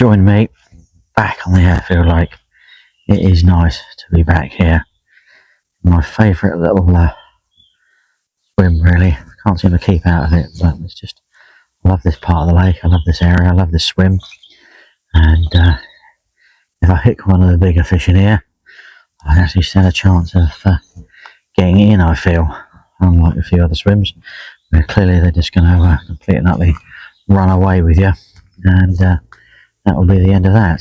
join me back on the Airfield Lake. It is nice to be back here. My favourite little swim, really. Can't seem to keep out of it, but it's just, I love this part of the lake, I love this area, I love this swim. And if I hook one of the bigger fish in here, I actually stand a chance of getting in, I feel. Unlike a few other swims, where clearly they're just going to completely and utterly run away with you. And that will be the end of that.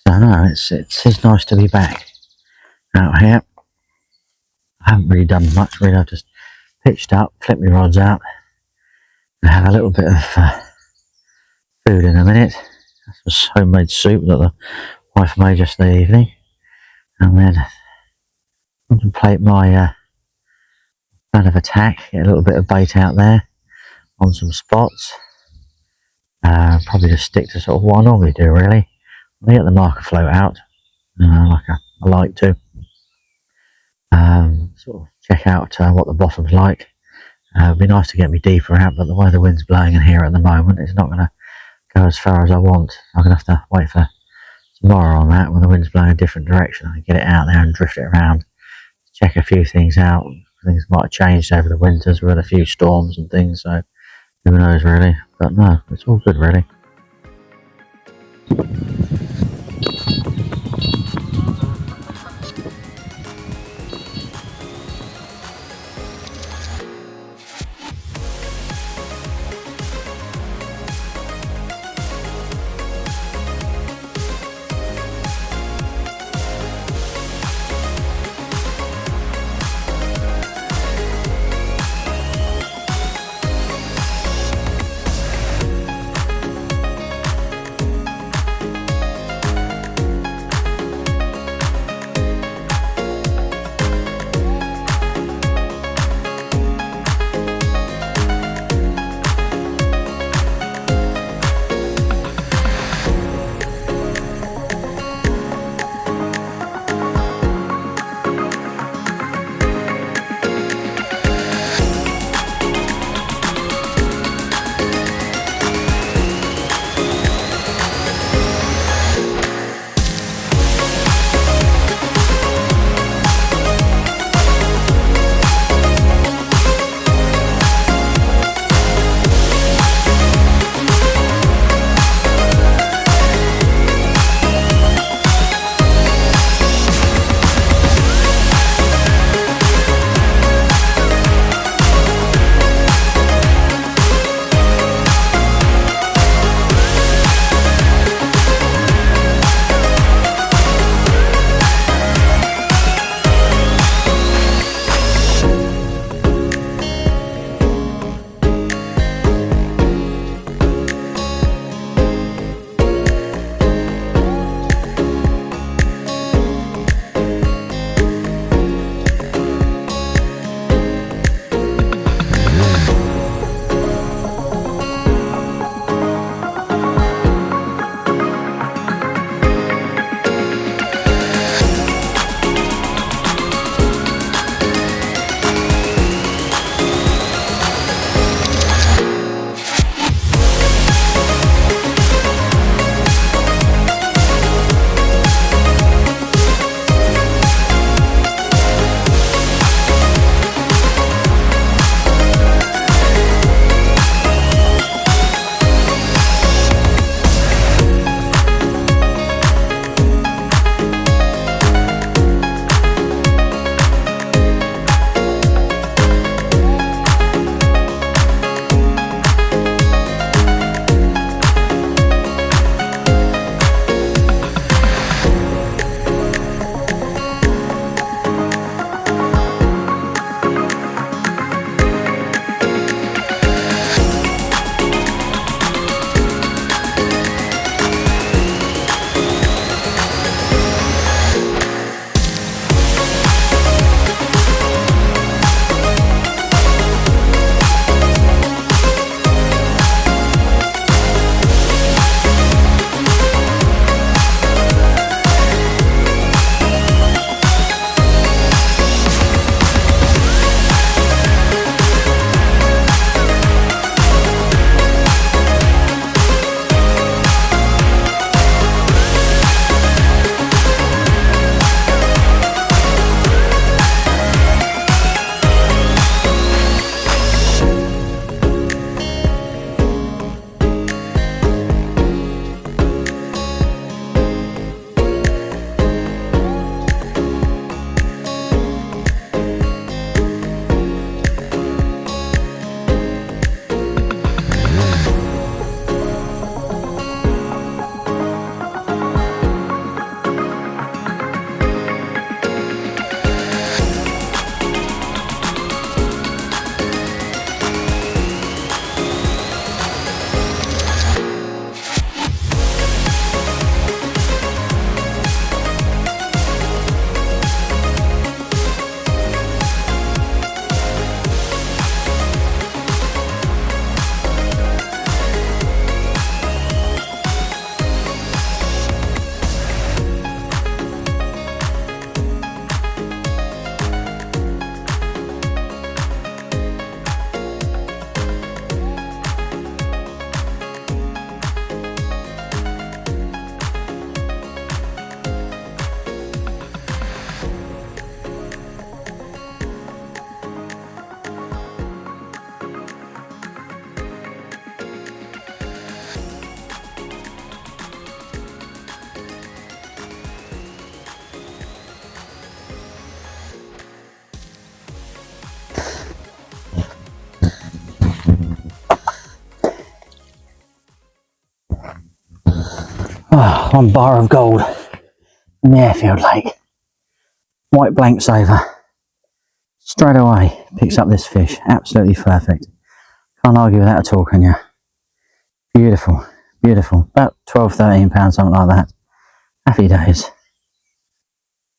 So no, it's nice to be back out here. I haven't really done much, really. I've just pitched up, flipped my rods out, and had a little bit of food in a minute. That's some homemade soup that the wife made yesterday evening, and then contemplate my plan of attack. Get a little bit of bait out there on some spots. Probably just stick to sort of what I normally do, really. I get the marker float out, like I like to. Sort of check out what the bottom's like. It'd be nice to get me deeper out, but the way the wind's blowing in here at the moment, it's not going to go as far as I want. I'm going to have to wait for tomorrow on that, when the wind's blowing a different direction. I can get it out there and drift it around. Check a few things out. Things might have changed over the winters. We've had a few storms and things, so who knows, really. But no, it's all good, really. one bar of gold in the Airfield Lake. White blanks over. Straight away picks up this fish. Absolutely perfect. Can't argue with that at all, can you? Beautiful, beautiful. About 12, 13 pounds, something like that. Happy days.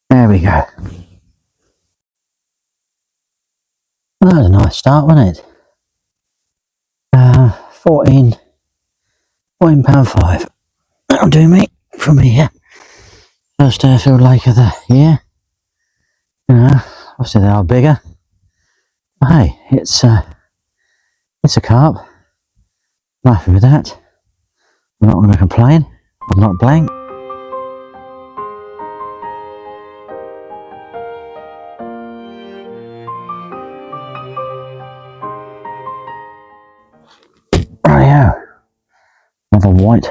There we go. Well, that was a nice start, wasn't it? 14 £5. That'll do me from here. First Airfield Lake of the year. You know, obviously they are bigger. But hey, it's a carp. I'm happy with that. I'm not going to complain. I'm not blank. Rightio. Another white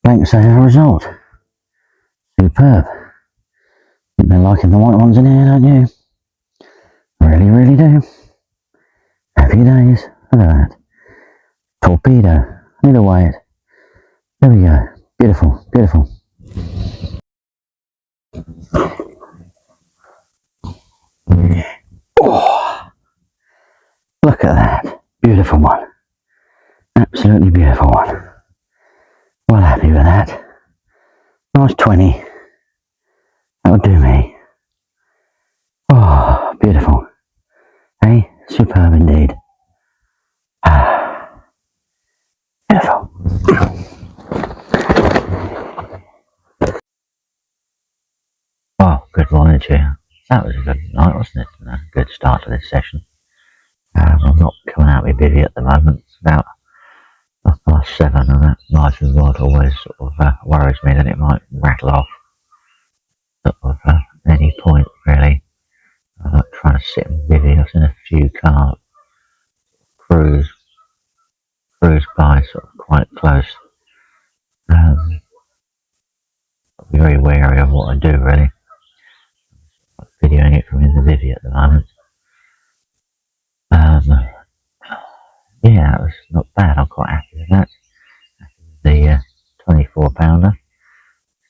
blank saver result. Superb. Think they're liking the white ones in here, don't you? Really, really do. Happy days. Look at that. Torpedo. Need to weigh it. There we go. Beautiful, beautiful. Oh, look at that. Beautiful one. Absolutely beautiful one. Well happy with that. Nice 20. That'll do me. Oh, beautiful. Hey, superb indeed. Beautiful. Well, good morning to you. That was a good night, wasn't it? A good start to this session. I'm not coming out with bivvy at the moment. It's about 7:30, and that nice and rod always sort of worries me that it might rattle off sort of any point, really. I'm not trying to sit and bivvy. I've seen a few carp cruise by sort of quite close. I'll be very wary of what I do, really. I'm videoing it from in the bivvy at the moment. Yeah, that was not bad. I'm quite happy with that. The 24-pounder.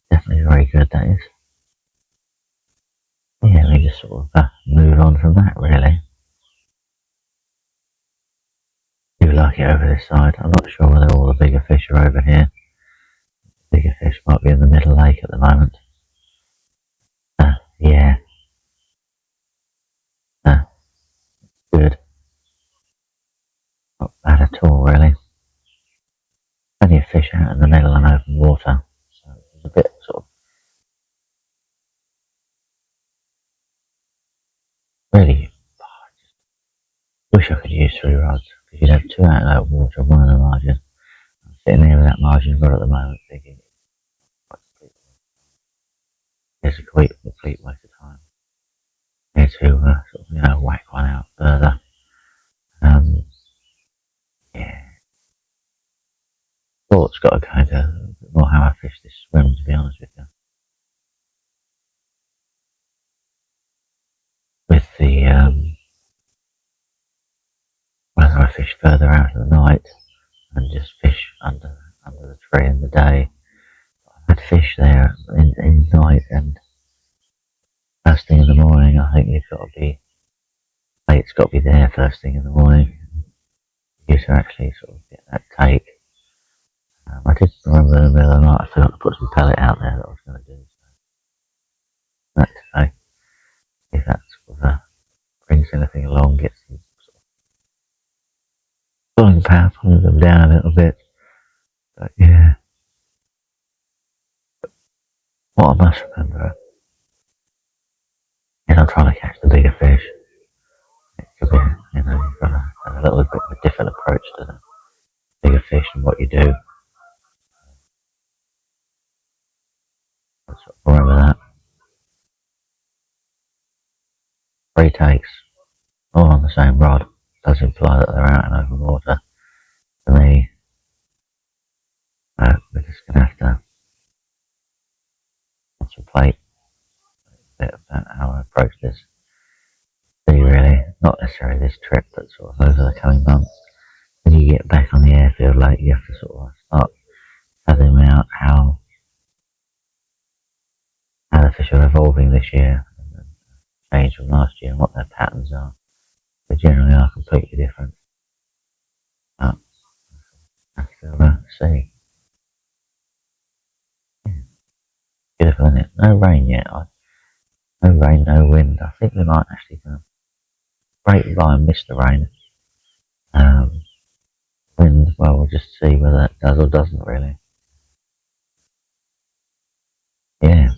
Definitely very good, that is. Yeah, we just sort of move on from that, really. Do like it over this side. I'm not sure whether all the bigger fish are over here. The bigger fish might be in the middle lake at the moment. Yeah. Good. Not bad at all, really. Plenty of fish out in the middle and open water. So it's a bit sort of really, wish I could use 3 rods, because you'd have 2 out in open water and 1 in the margin. I'm sitting here with that margin rod at the moment thinking it's a complete waste of time. Here to sort of, whack one out further. Yeah. Thought's got to go into a bit more how I fish this swim, to be honest with you. With the whether I fish further out in the night and just fish under the tree in the day. I'd fish there in night and first thing in the morning. I think it's got to be there first thing in the morning. You to actually sort of get that take. I did remember in the middle of the night I forgot to put some pellet out there that I was going to do. So that today, if that sort of brings anything along, gets some sort of pulling power, pulling them down a little bit. But yeah, what I must remember is I'm trying to catch the bigger fish. It could be, you've got to have a little bit of a different approach to the bigger fish and what you do. Remember that. 3 takes, all on the same rod, does imply that they're out in open water. For me, we're just going to have to contemplate a bit about how I approach this. Really, not necessarily this trip, but sort of over the coming months. When you get back on the Airfield Lake, you have to sort of start fathoming out how how the fish are evolving this year, and changed from last year, and what their patterns are. They generally are completely different. But I have to see. Yeah. Beautiful, isn't it? No rain yet. No rain, no wind. I think we might actually break by and miss the rain. Wind, well, we'll just see whether it does or doesn't really. Yeah,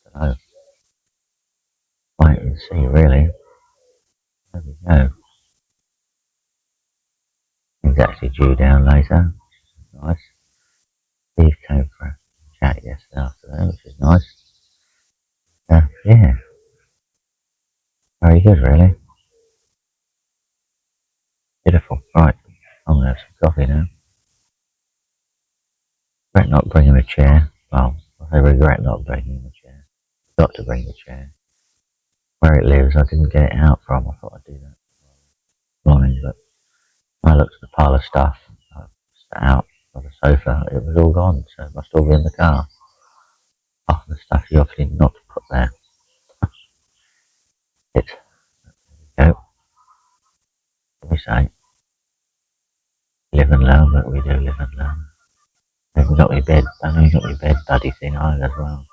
so wait and see really. There we go. He's actually due down later. Nice. Steve came for a chat yesterday afternoon, which is nice. Yeah, very good really. Beautiful. Right, I'm going to have some coffee now. Regret not bringing a chair. Well, I regret not bringing the chair. Got to bring the chair. Where it lives, I didn't get it out from. I thought I'd do that this morning, but when I looked at the pile of stuff, I sat out on the sofa, it was all gone, so it must all be in the car. Half the stuff you obviously not to put there. There we go. What we say? Live and learn, but we do live and learn. I haven't got my bed, I know you got my bed buddy thing on as well.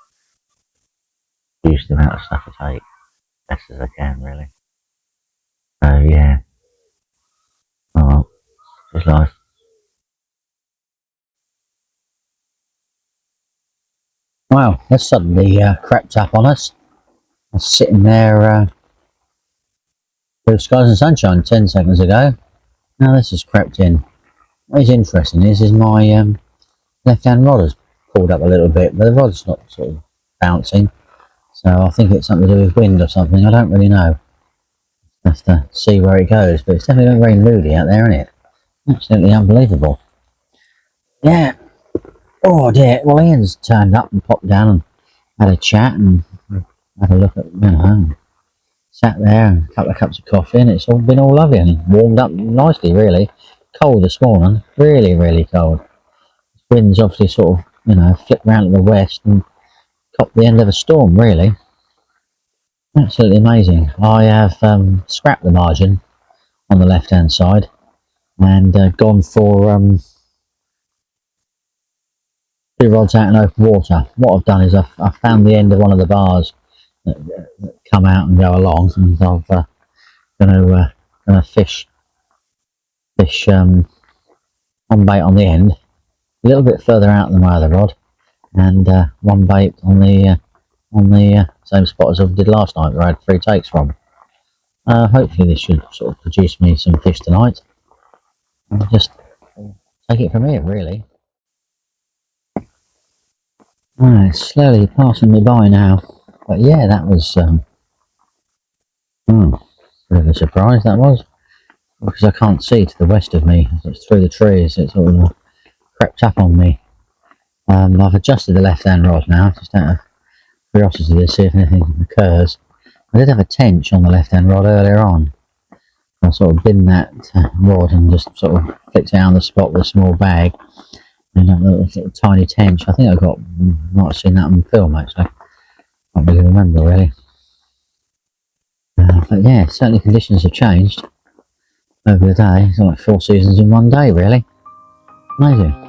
Use the amount of stuff I take, best as I can really. So yeah. Oh well, just life. Wow, that suddenly crept up on us. I was sitting there, blue skies and sunshine 10 seconds ago. Now this has crept in. What is interesting is my left-hand rod has pulled up a little bit, but the rod's not sort of bouncing. So I think it's something to do with wind or something. I don't really know. I have to see where it goes, but it's definitely very moody out there, isn't it? Absolutely unbelievable. Yeah. Oh dear. Well, Ian's turned up and popped down and had a chat and had a look at, sat there and a couple of cups of coffee, and it's all been all lovely and warmed up nicely, really. Cold this morning, really, really cold. Wind's obviously sort of, flipped round to the west and caught the end of a storm, really. Absolutely amazing. I have scrapped the margin on the left-hand side and gone for 2 rods out in open water. What I've done is I've found the end of one of the bars that come out and go along, and I've going to fish one bait on the end, a little bit further out than my other rod, and one bait on the same spot as I did last night, where I had 3 takes from. Hopefully this should sort of produce me some fish tonight. I'll just take it from here, really. It's slowly passing me by now, but yeah, that was bit of a surprise, that was, because I can't see to the west of me. It's through the trees. It's sort of crept up on me. I've adjusted the left-hand rod now, just out of curiosity to see if anything occurs. I did have a tench on the left-hand rod earlier on. I sort of binned that rod and just sort of flicked it out on the spot with a small bag. And a little sort of tiny tench. I think might have seen that on film actually. Can't really remember really. But yeah, certainly conditions have changed over the day. It's like 4 seasons in one day, really. Amazing.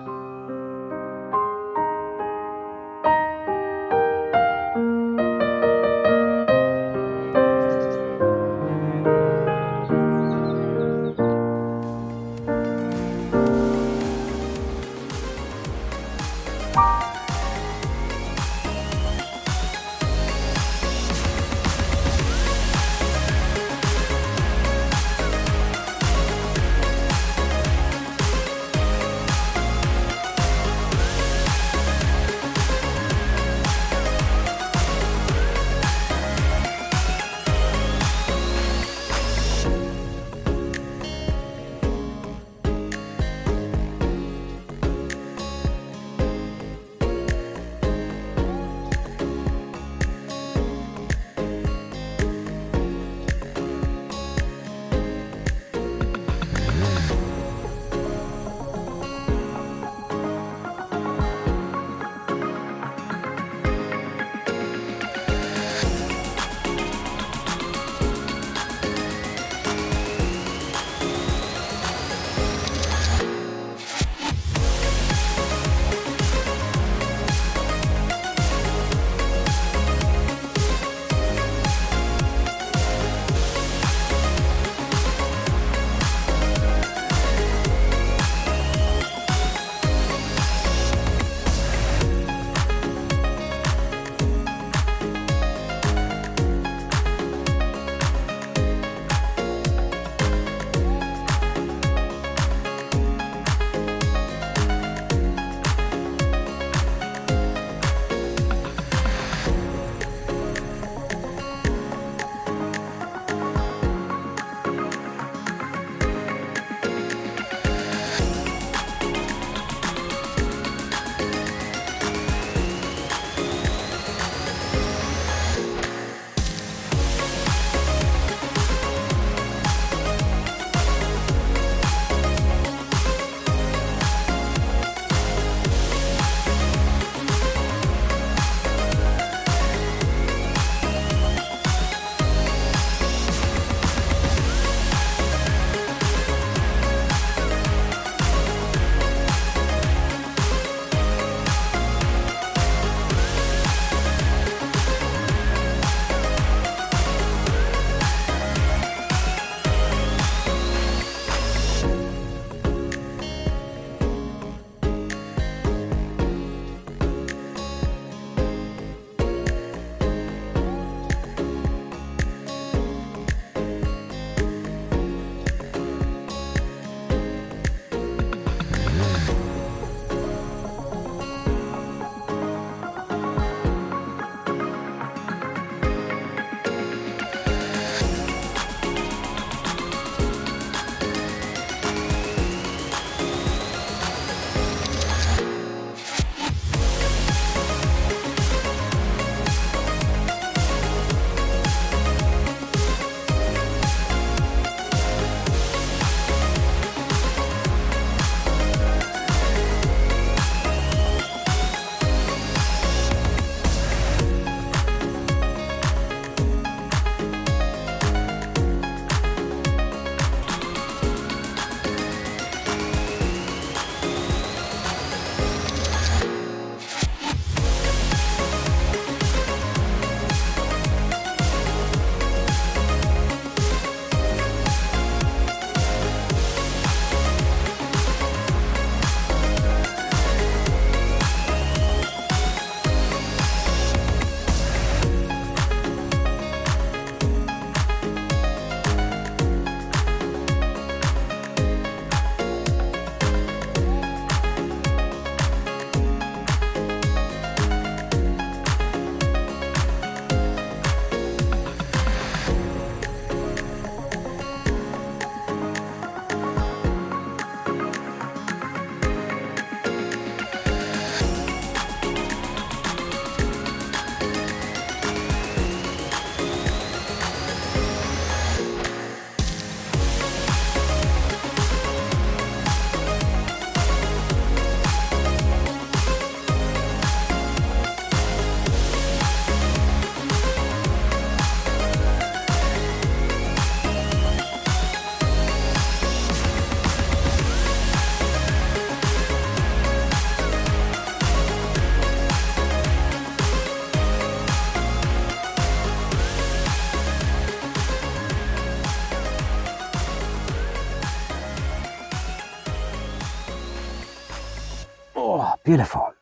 beautiful.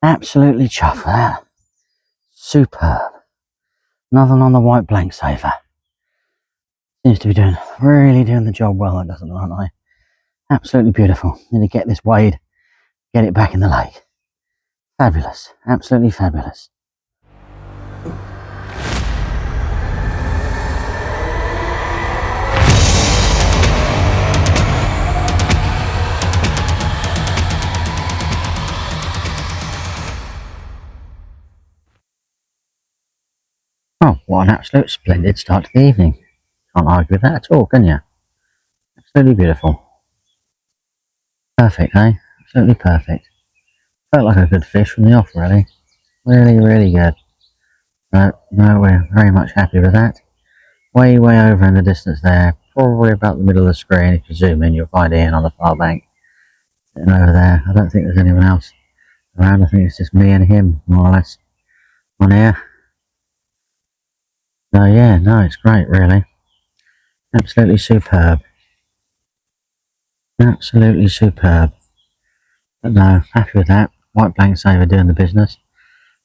Absolutely chuffed with that. Superb. Another one on the white blank saver. Seems to be really doing the job well, that doesn't, aren't I? Absolutely beautiful. Need to get this weighed, get it back in the lake. Fabulous. Absolutely fabulous. Oh, what an absolute splendid start to the evening. Can't argue with that at all, can you? Absolutely beautiful. Perfect, eh? Absolutely perfect. Felt like a good fish from the off, really. Really, really good. No, we're very much happy with that. Way over in the distance there. Probably about the middle of the screen. If you zoom in, you'll find Ian on the far bank. Sitting over there. I don't think there's anyone else around. I think it's just me and him, more or less, on here. So yeah, no, it's great, really. Absolutely superb. Absolutely superb. But no, happy with that. White blank saver doing the business.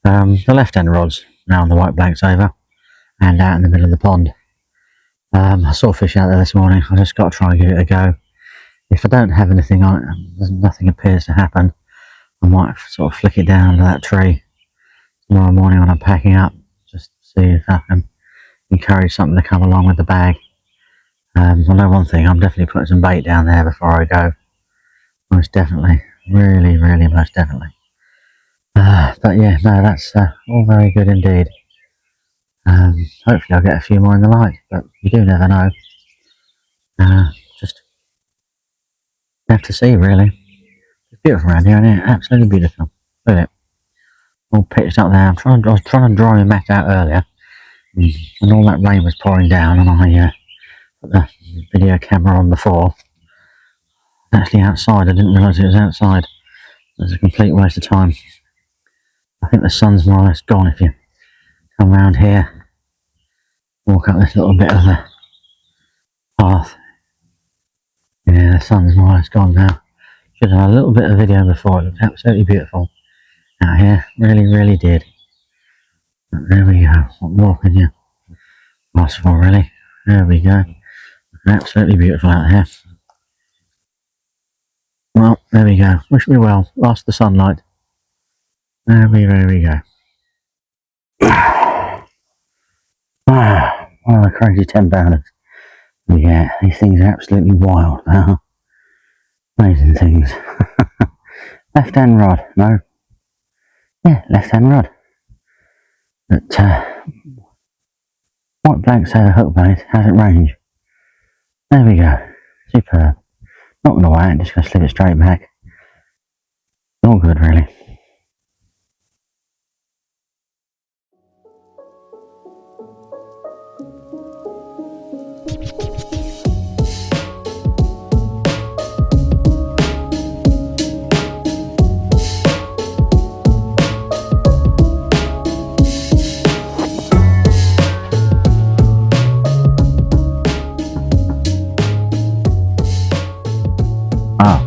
The left-hand rod's now on the white blank saver and out in the middle of the pond. I saw fish out there this morning. I just got to try and give it a go. If I don't have anything on it, nothing appears to happen, I might sort of flick it down to that tree tomorrow morning when I'm packing up, just to see if I can encourage something to come along with the bag. I know one thing, I'm definitely putting some bait down there before I go. Most definitely. Really, most definitely. But yeah, no, that's all very good indeed. Hopefully I'll get a few more in the light, but you do never know. Just have to see, really. It's beautiful around here, isn't it? Absolutely beautiful. Look at it. All pitched up there. I was trying to dry my mat out earlier, and all that rain was pouring down, and I put the video camera on before. Actually outside, I didn't realise it was outside. It was a complete waste of time. I think the sun's more or less gone if you come round here, walk up this little bit of the path. Yeah, the sun's more or less gone now. Should have done a little bit of video before. It looked absolutely beautiful out here. Really did. But there we go. What more can you ask for, really? There we go. Absolutely beautiful out here. Well, there we go. Wish me well. Lost the sunlight. There we go. One of the crazy 10-pounders. Yeah, these things are absolutely wild now. Amazing things. Left-hand rod, no. Yeah, left-hand rod. But, white blank saver hook bait hasn't range. There we go. Superb. Not going to wait, I'm just going to slip it straight back. All good, really.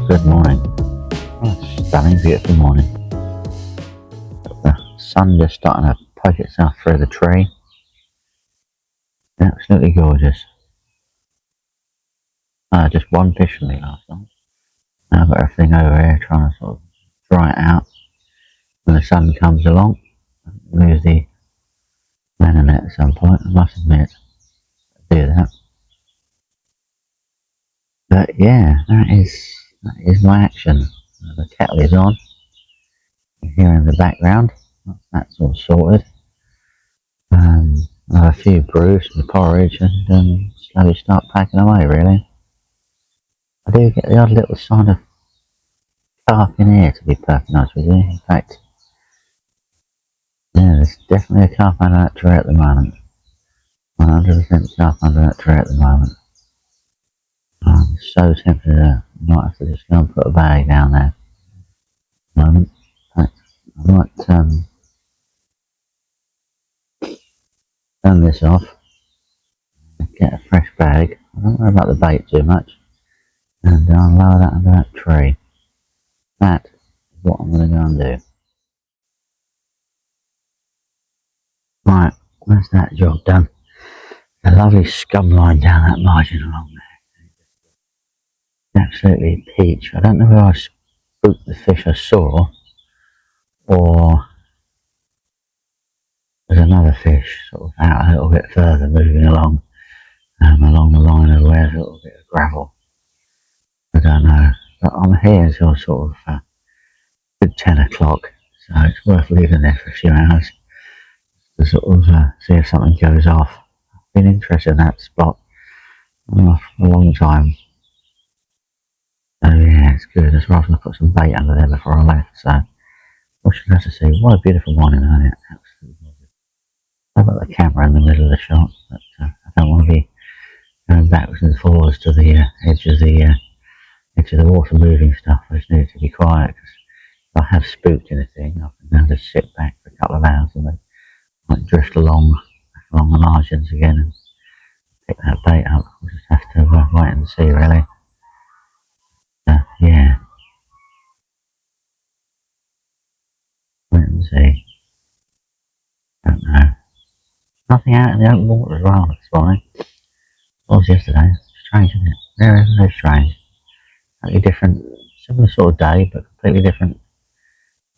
Good morning. Oh, stunning, beautiful morning. The sun just starting to poke itself through the tree. Absolutely gorgeous. Just one fish for me last night. Now I've got everything over here trying to sort of dry it out. When the sun comes along, I'll use the manna net at some point, I must admit. I do that. But yeah, that is my action. The kettle is on. Here in the background. That's all sorted. I have a few brews and porridge and slowly start packing away, really. I do get the odd little sign of carp in here, to be perfectly honest with you. In fact, yeah, there's definitely a carp under that tree at the moment. 100% carp under that tree at the moment. I'm so tempted to might have to just go and put a bag down there at the moment. In fact, I might turn this off, get a fresh bag. I don't worry about the bait too much, and I'll lower that under that tree. That is what I'm going to go and do. Right, that's that job done. A lovely scum line down that margin along there. Absolutely peach. I don't know whether I spooked the fish I saw, or there's another fish sort of out a little bit further, moving along along the line of where there's a little bit of gravel. I don't know, but I'm here until sort of good 10 o'clock, so it's worth leaving there for a few hours to sort of see if something goes off. I've been interested in that spot for a long time. So yeah, it's good. As well as I put some bait under there before I left, so we should have to see. What a beautiful morning, isn't it? Absolutely lovely. I've got the camera in the middle of the shot, but I don't want to be going backwards and forwards to the edge of the water moving stuff. I just need it to be quiet, because if I have spooked anything, I can now just sit back for a couple of hours and they might drift along the margins again and pick that bait up. We'll just have to wait and see, really. Yeah, wait and see. Don't know. Nothing out in the open water as well this morning. It was yesterday. It's strange, isn't it? Very, very strange. Totally different, similar sort of day, but completely different.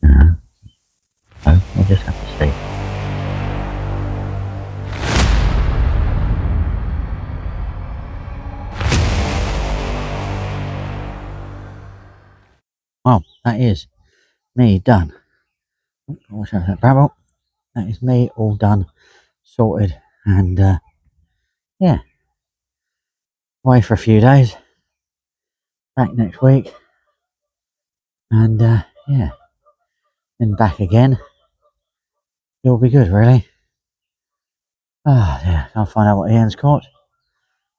So we'll just have to see. Well, that is me done. Watch out for that barrel. That is me all done, sorted, and yeah, away for a few days. Back next week, and yeah, then back again. It'll be good, really. Ah, yeah, can't find out what Ian's caught.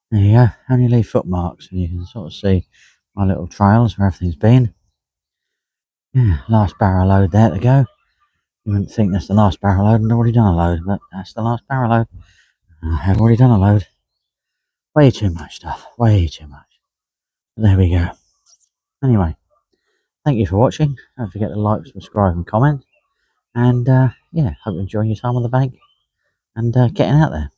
There you go. Only leave footmarks, and you can sort of see my little trails where everything's been. Yeah, last barrow load there to go. You wouldn't think that's the last barrow load, and I've already done a load, but that's the last barrow load. I have already done a load. Way too much stuff. Way too much. But there we go. Anyway, thank you for watching. Don't forget to like, subscribe, and comment. And yeah, hope you're enjoying your time on the bank and getting out there.